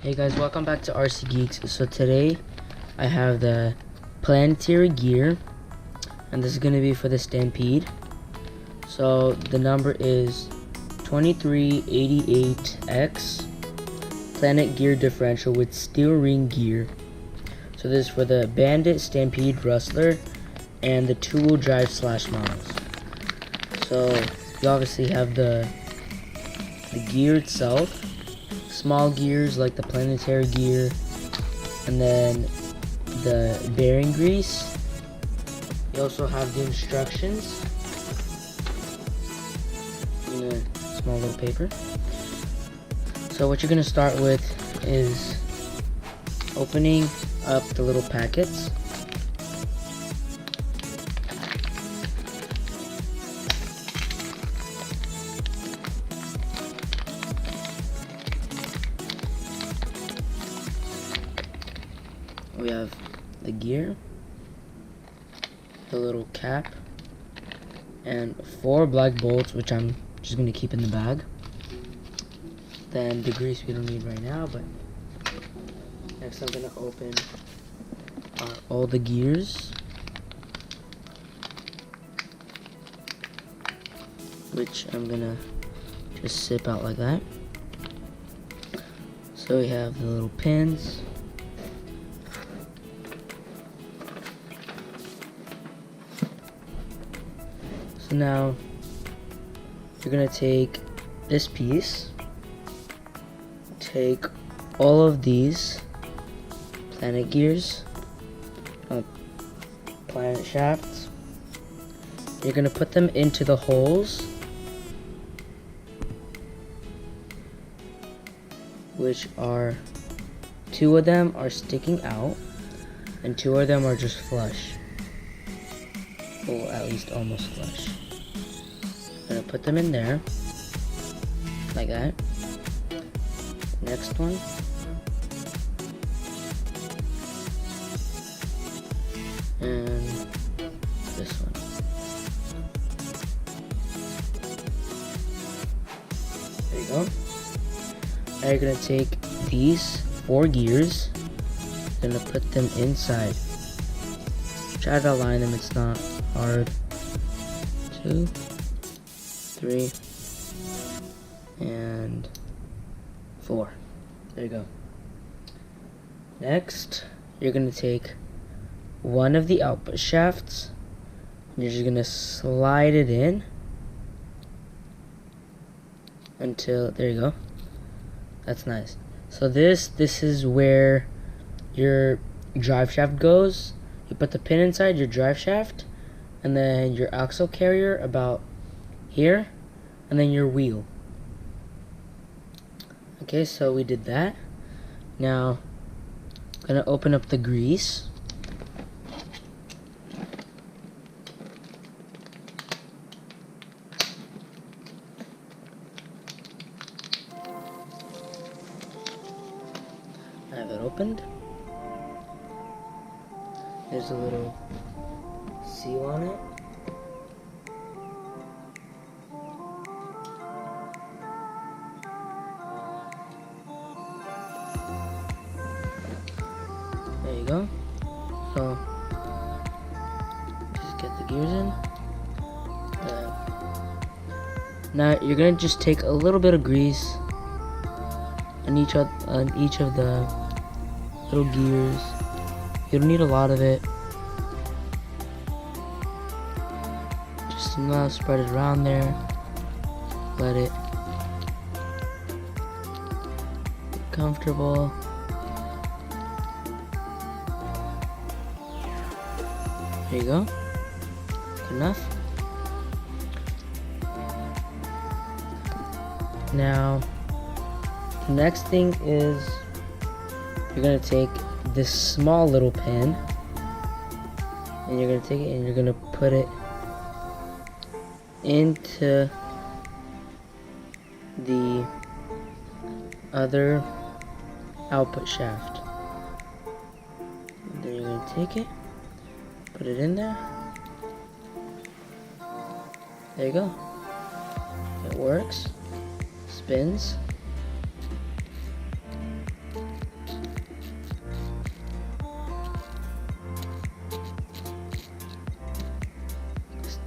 Hey guys, welcome back to RC Geeks. So today I have the Planetary gear, and this is going to be for the Stampede. So the number is 2388X Planet Gear Differential with steel ring gear. So this is for the Bandit, Stampede, Rustler, and the two-wheel drive slash models. So you obviously have the gear itself. Small gears like the Planetary gear, and then the bearing grease. You also have the instructions in a small little paper. So what you're going to start with is opening up the little packets. We have the gear, the little cap, and 4 black bolts, which I'm just going to keep in the bag. Then the grease we don't need right now, but next I'm going to open all the gears, which I'm going to just sip out like that. So we have the little pins. So now you're gonna take this piece, take all of these planet gears, planet shafts. You're gonna put them into the holes, which are 2 of them are sticking out, and 2 of them are just flush. Well, at least almost flush. I'm gonna put them in there, like that. Next one. And this one. There you go. Now you're gonna take these 4 gears, gonna put them inside. Try to align them, it's not hard. 2, 3, and 4. There you go. Next, you're gonna take one of the output shafts, and you're just gonna slide it in until, there you go. That's nice. So this is where your drive shaft goes. You put the pin inside your drive shaft, and then your axle carrier about here, and then your wheel. Okay, so we did that. Now, I'm gonna open up the grease. I have it opened. There's a little seal on it. There you go. So just get the gears in. Now you're gonna just take a little bit of grease on each of the little gears. You don't need a lot of it. Just enough, spread it around there. Let it get comfortable. There you go. Good enough. Now, the next thing is you're gonna take this small little pin, and you're gonna take it and you're gonna put it into the other output shaft. And then you're gonna take it, put it in there. There you go. It works. Spins.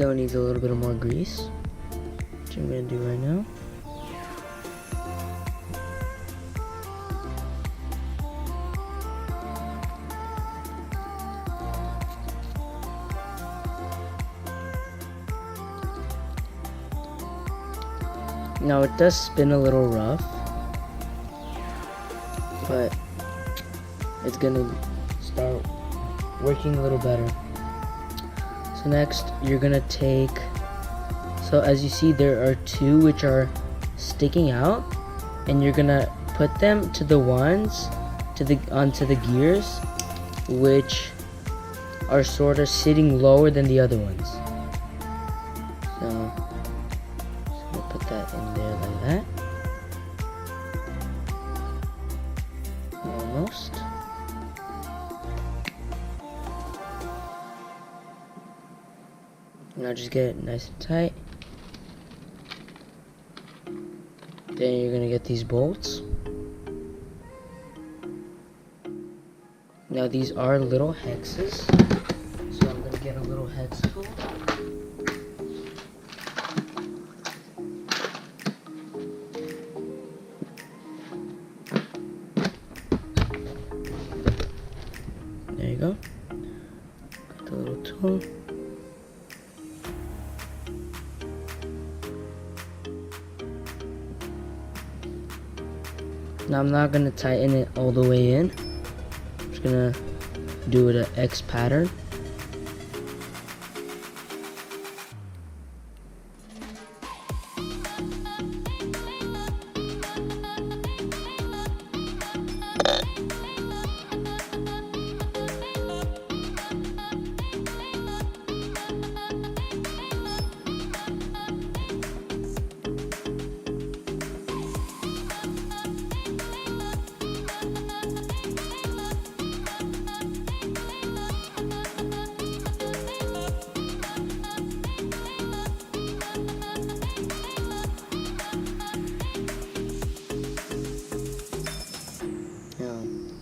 Still needs a little bit of more grease, which I'm going to do right now. Now it does spin a little rough, but it's gonna start working a little better. So next you're gonna take, so as you see there are two which are sticking out, and you're gonna put them to the ones onto the gears which are sort of sitting lower than the other ones. So put that in there like that. Almost. Now just get it nice and tight. Then you're gonna get these bolts. Now these are little hexes, so I'm gonna get a little hex tool. There you go. Got the little tool. Now I'm not going to tighten it all the way in. I'm just going to do it an X pattern.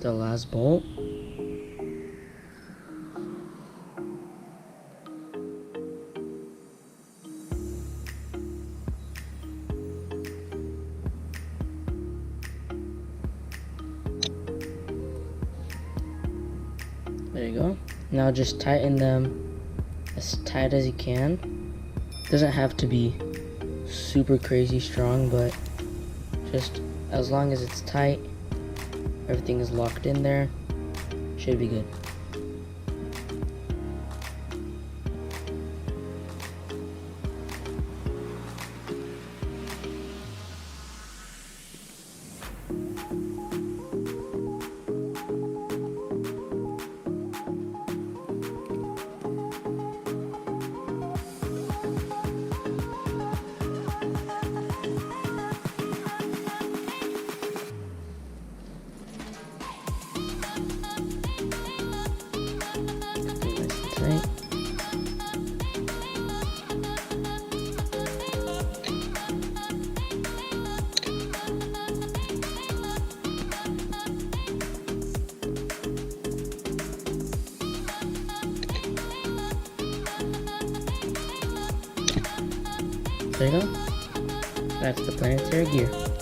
The last bolt. There you go. Now just tighten them as tight as you can. Doesn't have to be super crazy strong, but just as long as it's tight, everything is locked in there, should be good. Right. There you go. That's the Planetary gear.